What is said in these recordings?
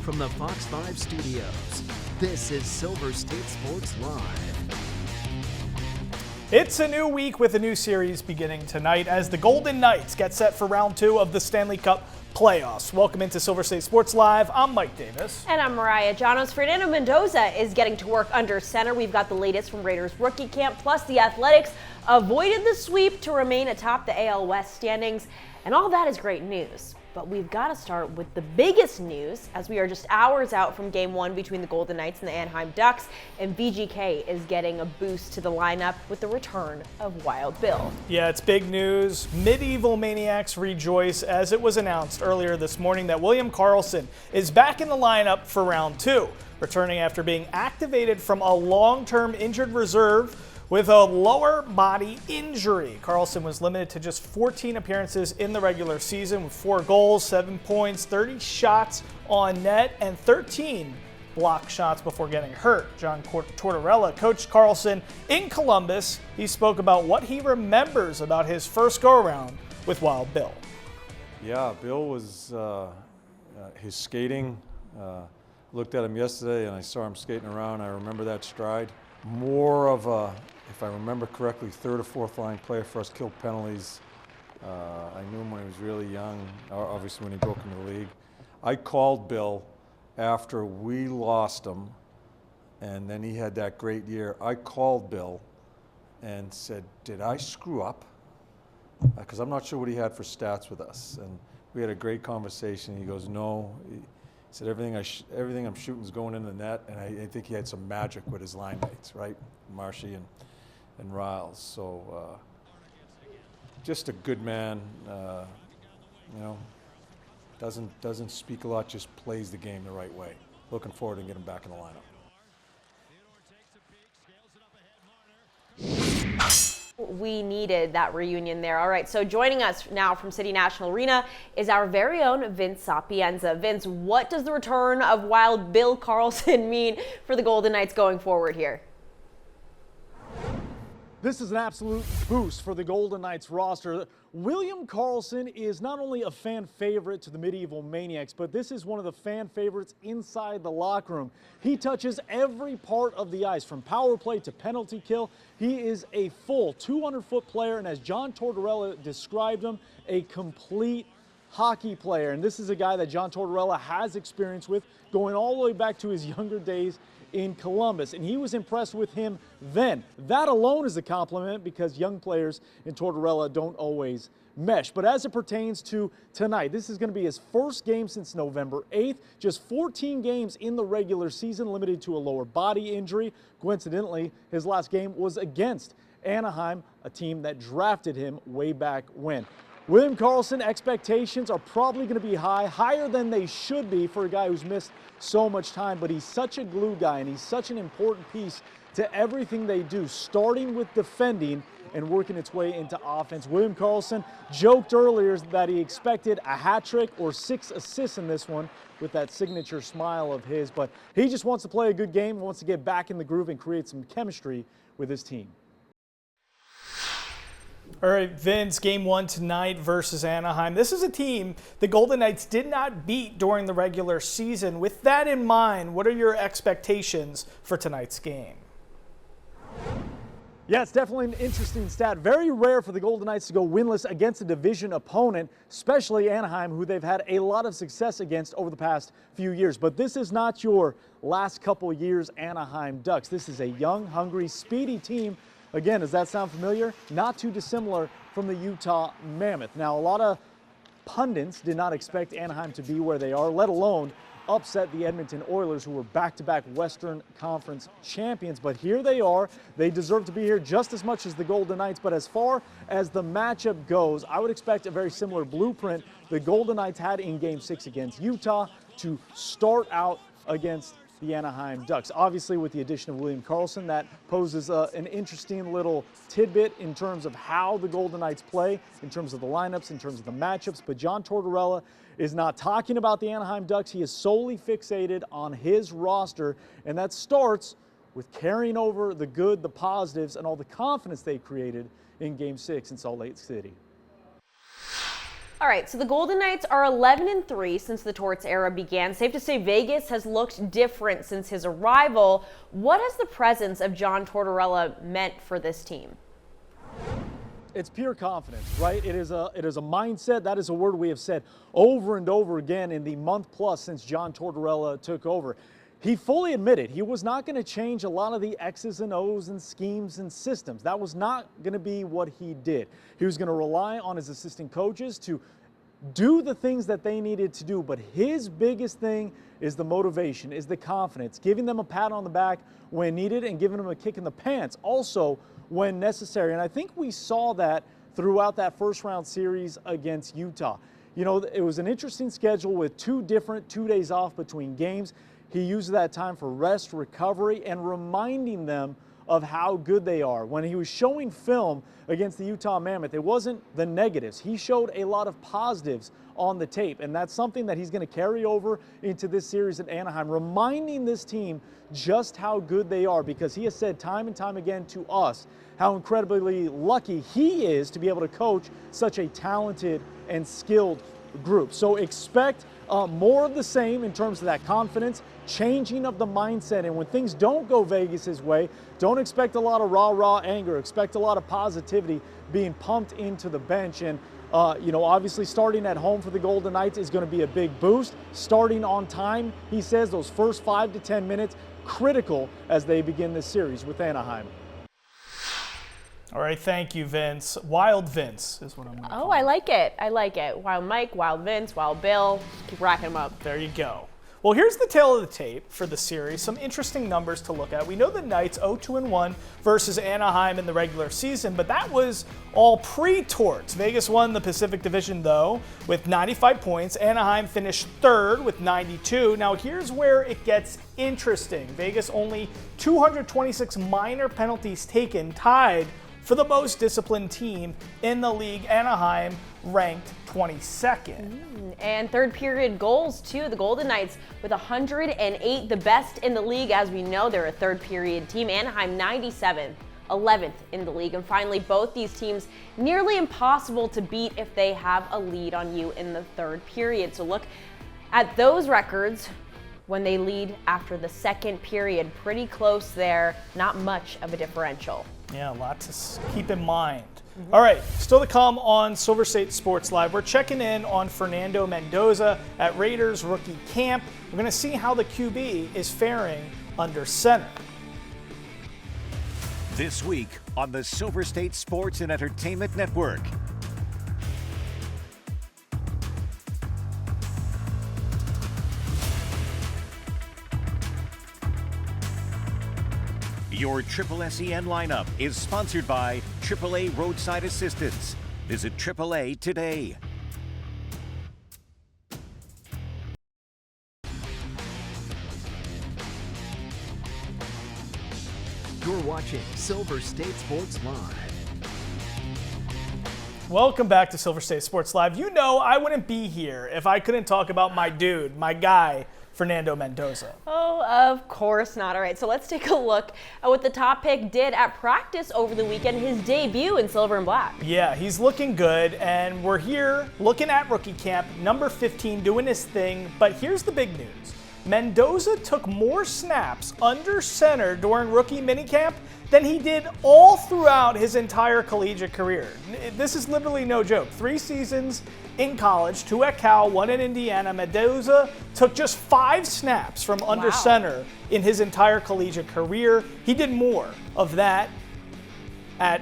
from the Fox 5 studios, this is Silver State Sports Live. It's a new week with a new series beginning tonight as the Golden Knights get set for round 2 of the Stanley Cup Playoffs. Welcome into Silver State Sports Live. I'm Mike Davis. And I'm Mariah Janos. Fernando Mendoza is getting to work under center. We've got the latest from Raiders rookie camp, plus the Athletics avoided the sweep to remain atop the AL West standings. And all that is great news. But we've got to start with the biggest news, as we are just hours out from Game 1 between the Golden Knights and the Anaheim Ducks, and VGK is getting a boost to the lineup with the return of Wild Bill. Yeah, it's big news. Medieval Maniacs rejoice as it was announced earlier this morning that William Karlsson is back in the lineup for round 2, returning after being activated from a long-term injured reserve with a lower body injury. Karlsson was limited to just 14 appearances in the regular season with 4 goals, 7 points, 30 shots on net, and 13 block shots before getting hurt. John Tortorella coached Karlsson in Columbus. He spoke about what he remembers about his first go-around with Wild Bill. Yeah, Bill was, his skating, looked at him yesterday and I saw him skating around. I remember that stride. More of a, if I remember correctly, 3rd or 4th line player for us, killed penalties. I knew him when he was really young, obviously when he broke into the league. I called Bill after we lost him, and then he had that great year. I called Bill and said, did I screw up? Because I'm not sure what he had for stats with us. And we had a great conversation. He goes, no. He said, everything I'm shooting is going in the net, and I think he had some magic with his line mates, right? Marshy and Riles. So just a good man, you know, doesn't speak a lot, just plays the game the right way. Looking forward to getting him back in the lineup. We needed that reunion there. All right, so joining us now from City National Arena is our very own Vince Sapienza. Vince, what does the return of Wild Bill Karlsson mean for the Golden Knights going forward here? This is an absolute boost for the Golden Knights roster. William Karlsson is not only a fan favorite to the Medieval Maniacs, but this is one of the fan favorites inside the locker room. He touches every part of the ice, from power play to penalty kill. He is a full 200-foot player, and as John Tortorella described him, a complete hockey player. And this is a guy that John Tortorella has experience with, going all the way back to his younger days in Columbus, and he was impressed with him then. That alone is a compliment, because young players in Tortorella don't always mesh. But as it pertains to tonight, this is going to be his first game since November 8th. Just 14 games in the regular season, limited to a lower body injury. Coincidentally, his last game was against Anaheim, a team that drafted him way back when. William Karlsson, expectations are probably going to be high, higher than they should be for a guy who's missed so much time, but he's such a glue guy and he's such an important piece to everything they do, starting with defending and working its way into offense. William Karlsson joked earlier that he expected a hat trick or 6 assists in this one with that signature smile of his, but he just wants to play a good game, wants to get back in the groove and create some chemistry with his team. All right, Vince, Game 1 tonight versus Anaheim. This is a team the Golden Knights did not beat during the regular season. With that in mind, what are your expectations for tonight's game? Yeah, it's definitely an interesting stat. Very rare for the Golden Knights to go winless against a division opponent, especially Anaheim, who they've had a lot of success against over the past few years. But this is not your last couple years Anaheim Ducks. This is a young, hungry, speedy team. Again, does that sound familiar? Not too dissimilar from the Utah Mammoth. Now, a lot of pundits did not expect Anaheim to be where they are, let alone upset the Edmonton Oilers, who were back-to-back Western Conference champions. But here they are. They deserve to be here just as much as the Golden Knights. But as far as the matchup goes, I would expect a very similar blueprint the Golden Knights had in Game 6 against Utah to start out against the Anaheim Ducks. Obviously, with the addition of William Karlsson, that poses an interesting little tidbit in terms of how the Golden Knights play, in terms of the lineups, in terms of the matchups. But John Tortorella is not talking about the Anaheim Ducks. He is solely fixated on his roster, and that starts with carrying over the good, the positives, and all the confidence they created in Game 6 in Salt Lake City. All right, so the Golden Knights are 11-3 since the Torts era began. Safe to say Vegas has looked different since his arrival. What has the presence of John Tortorella meant for this team? It's pure confidence, right? It is a mindset. That is a word we have said over and over again in the month plus since John Tortorella took over. He fully admitted he was not going to change a lot of the X's and O's and schemes and systems. That was not going to be what he did. He was going to rely on his assistant coaches to do the things that they needed to do. But his biggest thing is the motivation, is the confidence, giving them a pat on the back when needed and giving them a kick in the pants also when necessary. And I think we saw that throughout that first round series against Utah. You know, it was an interesting schedule with 2 days off between games. He used that time for rest, recovery, and reminding them of how good they are. When he was showing film against the Utah Mammoth, it wasn't the negatives. He showed a lot of positives on the tape, and that's something that he's going to carry over into this series at Anaheim, reminding this team just how good they are, because he has said time and time again to us how incredibly lucky he is to be able to coach such a talented and skilled group. So expect more of the same in terms of that confidence, changing of the mindset, and when things don't go Vegas's way, don't expect a lot of rah-rah anger. Expect a lot of positivity being pumped into the bench. And you know, obviously starting at home for the Golden Knights is going to be a big boost. Starting on time, he says, those first 5 to 10 minutes, critical as they begin this series with Anaheim. All right, thank you, Vince. Wild Vince is what I'm going to call Oh, I like it. I like it. Wild Mike, Wild Vince, Wild Bill. Just keep racking them up. There you go. Well, here's the tail of the tape for the series. Some interesting numbers to look at. We know the Knights 0-1 versus Anaheim in the regular season, but that was all pre-Torts. Vegas won the Pacific Division, though, with 95 points. Anaheim finished third with 92. Now, here's where it gets interesting. Vegas only 226 minor penalties taken, tied for the most disciplined team in the league. Anaheim ranked 22nd. And third period goals too. The Golden Knights with 108, the best in the league. As we know, they're a third period team. Anaheim 97, 11th in the league. And finally, both these teams nearly impossible to beat if they have a lead on you in the third period. So look at those records when they lead after the second period. Pretty close there, not much of a differential. Yeah, a lot to keep in mind. All right, still to come on Silver State Sports Live. We're checking in on Fernando Mendoza at Raiders rookie camp. We're going to see how the QB is faring under center. This week on the Silver State Sports and Entertainment Network. Your Triple SEN lineup is sponsored by AAA Roadside Assistance. Visit AAA today. You're watching Silver State Sports Live. Welcome back to Silver State Sports Live. You know I wouldn't be here if I couldn't talk about my dude, my guy, Fernando Mendoza. Oh, of course not. All right, so let's take a look at what the top pick did at practice over the weekend, his debut in silver and black. Yeah, he's looking good, and we're here looking at rookie camp, number 15, doing his thing. But here's the big news. Mendoza took more snaps under center during rookie minicamp than he did all throughout his entire collegiate career. This is literally no joke. 3 seasons in college, 2 at Cal, 1 in Indiana. Mendoza took just 5 snaps from under center in his entire collegiate career. He did more of that at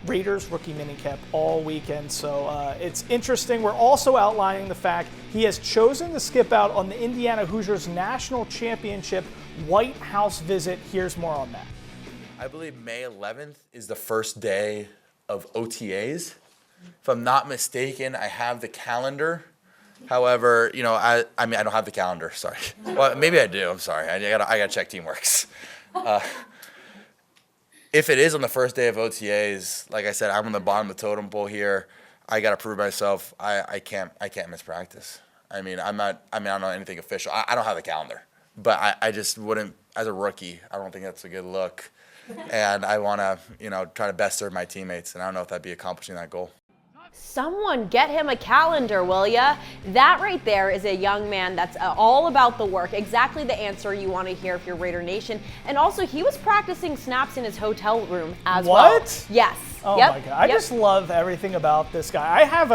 Raiders rookie minicamp all weekend, so it's interesting. We're also outlining the fact he has chosen to skip out on the Indiana Hoosiers National Championship White House visit. Here's more on that. I believe May 11th is the first day of OTAs. If I'm not mistaken, I have the calendar. However, you know, I mean, I don't have the calendar, sorry. Well, maybe I do, I'm sorry. I gotta check Teamworks. If it is on the first day of OTAs, like I said, I'm on the bottom of the totem pole here. I got to prove myself. I can't miss practice. I don't know anything official. I don't have the calendar, but I just wouldn't, as a rookie, I don't think that's a good look. And I want to, try to best serve my teammates, and I don't know if that'd be accomplishing that goal. Someone get him a calendar, will ya? That right there is a young man that's all about the work. Exactly the answer you want to hear if you're Raider Nation. And also, he was practicing snaps in his hotel room as well. What? Yes. Oh my God! I just love everything about this guy. I have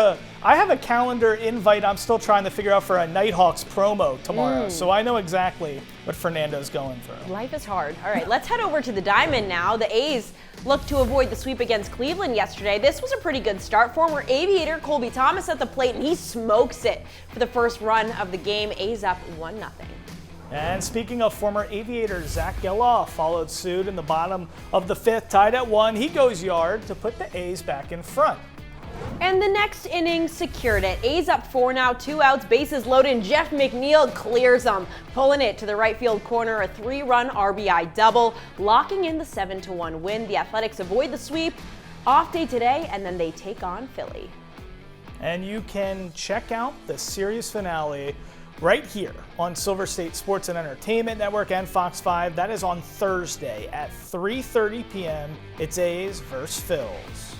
a calendar invite I'm still trying to figure out for a Nighthawks promo tomorrow, so I know exactly what Fernando's going through. Life is hard. All right, let's head over to the Diamond now. The A's looked to avoid the sweep against Cleveland yesterday. This was a pretty good start. Former Aviator Colby Thomas at the plate, and he smokes it for the first run of the game. A's up 1-0. And speaking of former Aviator, Zach Geloff followed suit in the bottom of the 5th, tied at 1. He goes yard to put the A's back in front. And the next inning secured it. A's up 4 now, 2 outs, bases loaded, and Jeff McNeil clears them, pulling it to the right field corner, a 3-run RBI double, locking in the 7-1 win. The Athletics avoid the sweep. Off day today, and then they take on Philly. And you can check out the series finale right here on Silver State Sports and Entertainment Network and Fox 5. That is on Thursday at 3:30 p.m. It's A's versus Phils.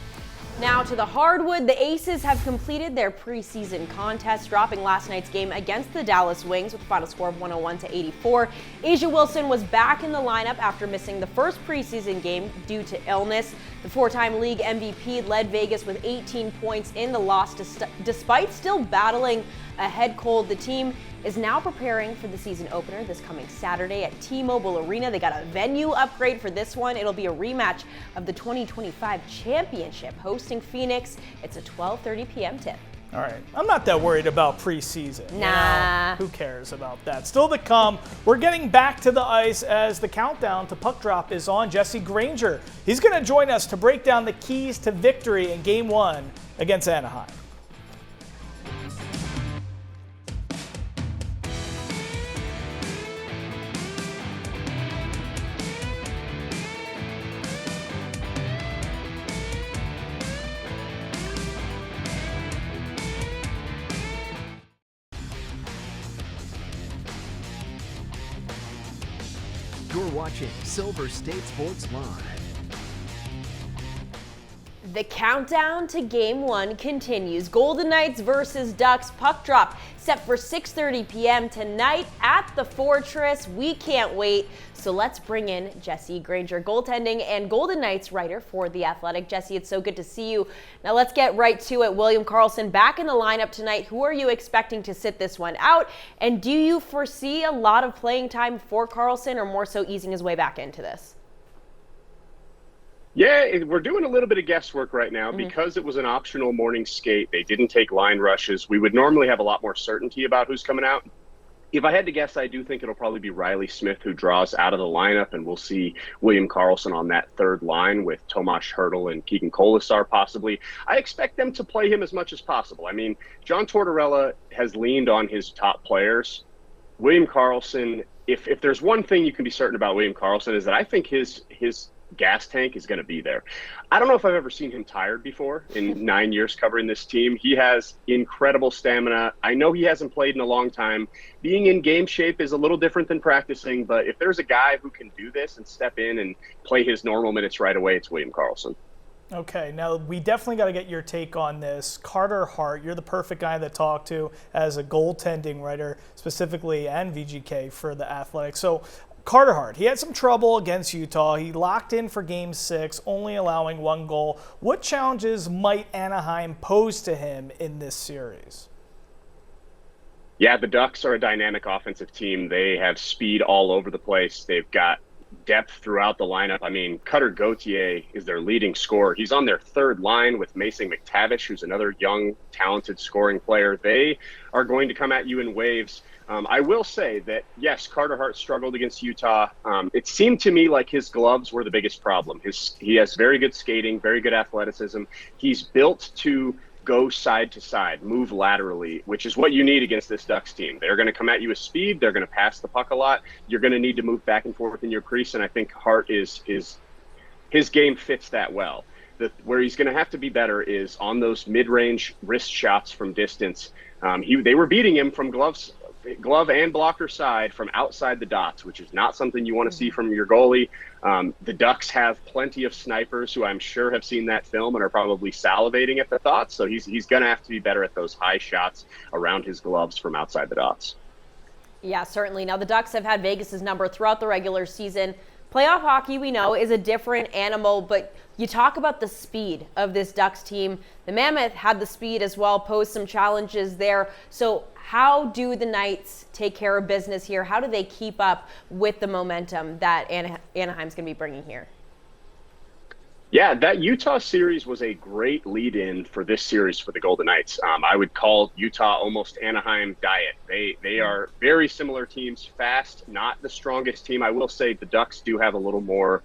Now to the hardwood, the Aces have completed their preseason contest, dropping last night's game against the Dallas Wings with a final score of 101-84. Asia Wilson was back in the lineup after missing the first preseason game due to illness. The 4-time league MVP led Vegas with 18 points in the loss despite still battling a head cold. The team is now preparing for the season opener this coming Saturday at T-Mobile Arena. They got a venue upgrade for this one. It'll be a rematch of the 2025 championship hosting Phoenix. It's a 12:30 p.m. tip. All right, I'm not that worried about preseason. Nah. Who cares about that? Still to come, we're getting back to the ice as the countdown to puck drop is on. Jesse Granger, he's going to join us to break down the keys to victory in Game 1 against Anaheim. You're watching Silver State Sports Live. The countdown to Game 1 continues. Golden Knights versus Ducks. Puck drop set for 6:30 p.m. tonight at the Fortress. We can't wait. So let's bring in Jesse Granger, goaltending and Golden Knights writer for The Athletic. Jesse, it's so good to see you. Now let's get right to it. William Karlsson back in the lineup tonight. Who are you expecting to sit this one out? And do you foresee a lot of playing time for Karlsson, or more so easing his way back into this? Yeah, we're doing a little bit of guesswork right now because it was an optional morning skate. They didn't take line rushes. We would normally have a lot more certainty about who's coming out. If I had to guess, I do think it'll probably be Riley Smith who draws out of the lineup, and we'll see William Karlsson on that third line with Tomas Hertl and Keegan Colasar possibly. I expect them to play him as much as possible. I mean, John Tortorella has leaned on his top players. William Karlsson, if there's one thing you can be certain about William Karlsson, is that I think his gas tank is going to be there. I don't know if I've ever seen him tired before in 9 years covering this team. He has incredible stamina. I know he hasn't played in a long time. Being in game shape is a little different than practicing, but if there's a guy who can do this and step in and play his normal minutes right away, it's William Karlsson. Okay, now we definitely got to get your take on this. Carter Hart, you're the perfect guy to talk to as a goaltending writer, specifically, and VGK for The Athletic. So Carter Hart, he had some trouble against Utah. He locked in for Game 6, only allowing 1 goal. What challenges might Anaheim pose to him in this series? Yeah, the Ducks are a dynamic offensive team. They have speed all over the place. They've got depth throughout the lineup. I mean, Cutter Gauthier is their leading scorer. He's on their third line with Mason McTavish, who's another young, talented scoring player. They are going to come at you in waves. I will say that, yes, Carter Hart struggled against Utah. It seemed to me like his gloves were the biggest problem. He has very good skating, very good athleticism. He's built to go side to side, move laterally, which is what you need against this Ducks team. They're going to come at you with speed. They're going to pass the puck a lot. You're going to need to move back and forth in your crease, and I think Hart his game fits that well. Where he's going to have to be better is on those mid-range wrist shots from distance. They were beating him from glove and blocker side from outside the dots, which is not something you want to see from your goalie. The Ducks have plenty of snipers who I'm sure have seen that film and are probably salivating at the thought. So he's going to have to be better at those high shots around his gloves from outside the dots. Yeah, certainly. Now, the Ducks have had Vegas's number throughout the regular season. Playoff hockey, we know, is a different animal, but you talk about the speed of this Ducks team. The Mammoth had the speed as well, posed some challenges there. So how do the Knights take care of business here? How do they keep up with the momentum that Anaheim's going to be bringing here? Yeah, that Utah series was a great lead-in for this series for the Golden Knights. I would call Utah almost Anaheim diet. They are very similar teams, fast, not the strongest team. I will say the Ducks do have a little more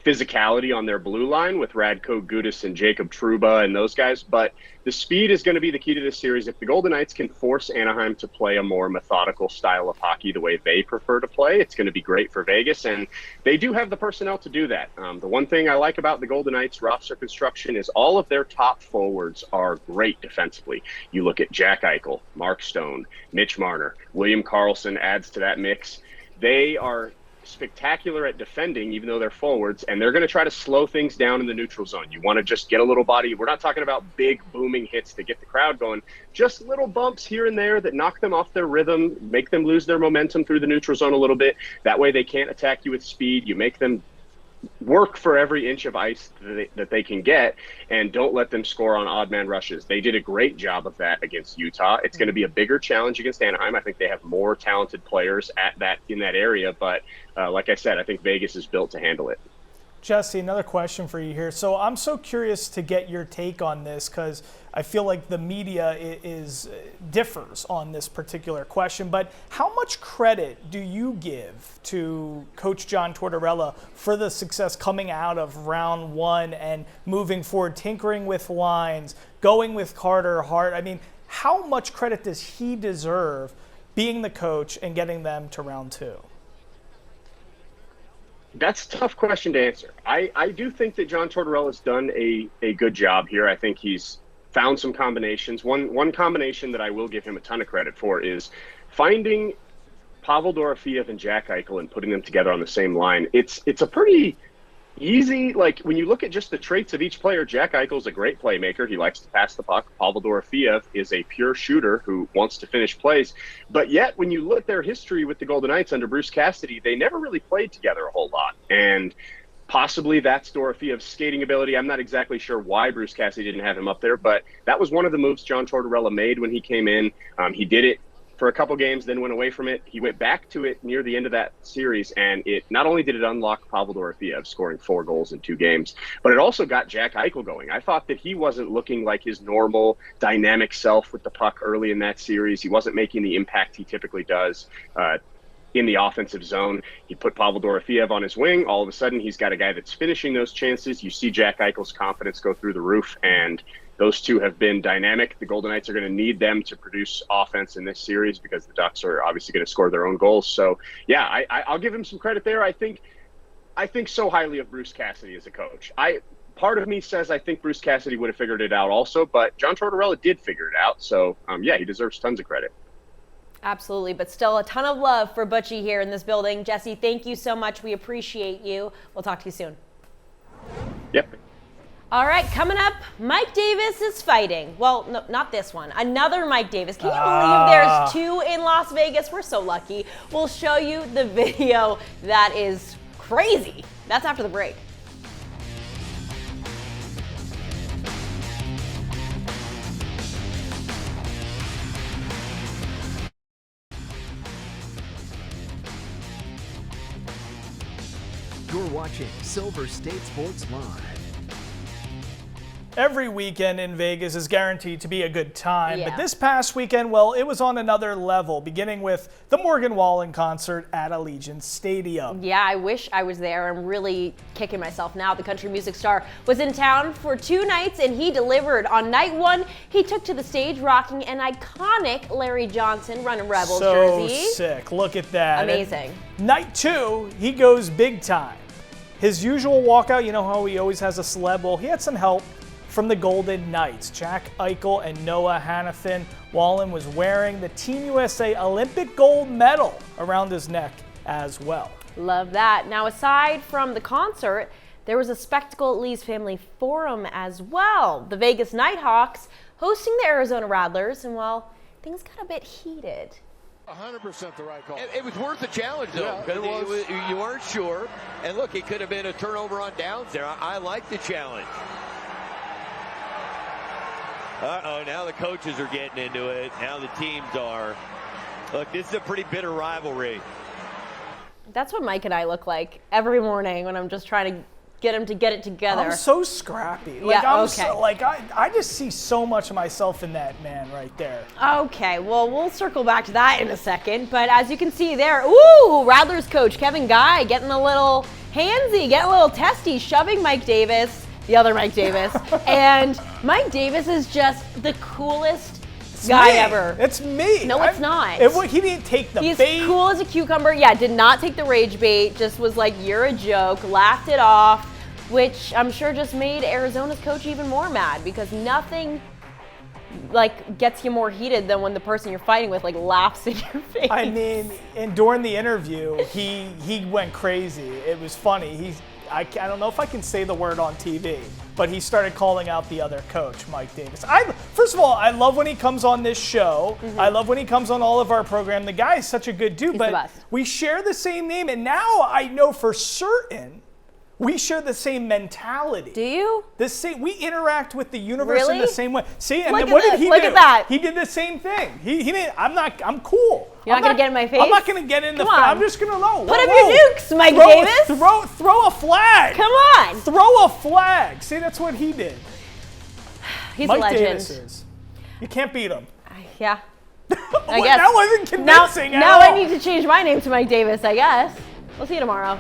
physicality on their blue line with Radko Gudas and Jacob Trouba and those guys, but the speed is going to be the key to this series. If the Golden Knights can force Anaheim to play a more methodical style of hockey the way they prefer to play, it's going to be great for Vegas, and they do have the personnel to do that. The one thing I like about the Golden Knights roster construction is all of their top forwards are great defensively. You look at Jack Eichel, Mark Stone, Mitch Marner, William Karlsson adds to that mix. They are spectacular at defending, even though they're forwards, and they're going to try to slow things down in the neutral zone. You want to just get a little body. We're not talking about big booming hits to get the crowd going, just little bumps here and there that knock them off their rhythm, make them lose their momentum through the neutral zone a little bit. That way they can't attack you with speed. You make them work for every inch of ice that they can get, and don't let them score on odd man rushes. They did a great job of that against Utah. It's going to be a bigger challenge against Anaheim. I think they have more talented players in that area, but like I said, I think Vegas is built to handle it. Jesse, another question for you here. So I'm so curious to get your take on this because I feel like the media differs on this particular question. But how much credit do you give to Coach John Tortorella for the success coming out of round one and moving forward, tinkering with lines, going with Carter Hart? I mean, how much credit does he deserve being the coach and getting them to round two? That's a tough question to answer. I do think that John Tortorella's done a good job here. I think he's found some combinations. One combination that I will give him a ton of credit for is finding Pavel Dorofeev and Jack Eichel and putting them together on the same line. It's a pretty easy, like when you look at just the traits of each player, Jack Eichel's a great playmaker. He likes to pass the puck. Pavel Dorofeev is a pure shooter who wants to finish plays. But yet, when you look at their history with the Golden Knights under Bruce Cassidy, they never really played together a whole lot. And possibly that's Dorofeev's skating ability. I'm not exactly sure why Bruce Cassidy didn't have him up there, but that was one of the moves John Tortorella made when he came in. He did it for a couple games, then went away from it. He went back to it near the end of that series, and it not only did it unlock Pavel Dorofeev scoring 4 goals in 2 games, but it also got Jack Eichel going. I thought that he wasn't looking like his normal dynamic self with the puck early in that series. He wasn't making the impact he typically does in the offensive zone. He put Pavel Dorofeev on his wing. All of a sudden, he's got a guy that's finishing those chances. You see Jack Eichel's confidence go through the roof, and those two have been dynamic. The Golden Knights are going to need them to produce offense in this series because the Ducks are obviously going to score their own goals. So, yeah, I'll give him some credit there. I think so highly of Bruce Cassidy as a coach. Part of me says I think Bruce Cassidy would have figured it out also, but John Tortorella did figure it out. So, yeah, he deserves tons of credit. Absolutely, but still a ton of love for Butchie here in this building. Jesse, thank you so much. We appreciate you. We'll talk to you soon. Yep. All right, coming up, Mike Davis is fighting. Well, no, not this one. Another Mike Davis. Can you believe there's 2 in Las Vegas? We're so lucky. We'll show you the video that is crazy. That's after the break. You're watching Silver State Sports Live. Every weekend in Vegas is guaranteed to be a good time, Yeah. but this past weekend, well, it was on another level, beginning with the Morgan Wallen concert at Allegiant Stadium. Yeah, I wish I was there. I'm really kicking myself now. The country music star was in town for 2 nights, and he delivered. On night 1, he took to the stage rocking an iconic Larry Johnson Runnin' Rebels jersey. So sick. Look at that. Amazing. And night 2, he goes big time. His usual walkout, you know how he always has a celeb? Well, he had some help from the Golden Knights. Jack Eichel and Noah Hannafin. Wallen was wearing the Team USA Olympic gold medal around his neck as well. Love that. Now, aside from the concert, there was a Spectacle at Lee's Family Forum as well. The Vegas Nighthawks hosting the Arizona Rattlers, and well, things got a bit heated. 100% the right call. It was worth the challenge, though, because you weren't sure. And look, it could have been a turnover on downs there. I like the challenge. Uh-oh, now the coaches are getting into it. Now the teams are. Look, this is a pretty bitter rivalry. That's what Mike and I look like every morning when I'm just trying to get him to get it together. I'm so scrappy. I just see so much of myself in that man right there. Okay, well, we'll circle back to that in a second. But as you can see there, ooh, Rattlers coach Kevin Guy getting a little handsy, getting a little testy, shoving Mike Davis, the other Mike Davis. And Mike Davis is just the coolest guy ever. It's me. No, it's not. He didn't take the He's bait. cool as a cucumber. Yeah, did not take the rage bait. Just was like, you're a joke. Laughed it off, which I'm sure just made Arizona's coach even more mad, because nothing like gets you more heated than when the person you're fighting with like laughs in your face. I mean, and during the interview, he went crazy. It was funny. I don't know if I can say the word on TV, but he started calling out the other coach, Mike Davis. First of all, I love when he comes on this show. Mm-hmm. I love when he comes on all of our program. The guy is such a good dude, but we share the same name, and now I know for certain we share the same mentality. Do you? We interact with the universe in the same way. See, and look then what did he do? Look at that. He did the same thing. He didn't. I'm cool. You're not gonna get in my face? I'm not gonna get in the face. I'm just gonna know. Put up your nukes, Mike Davis. Throw a flag. Come on. Throw a flag. See, that's what he did. He's Mike a legend. Davis is. You can't beat him. Yeah. I guess. That wasn't convincing now at all. I need to change my name to Mike Davis, I guess. We'll see you tomorrow.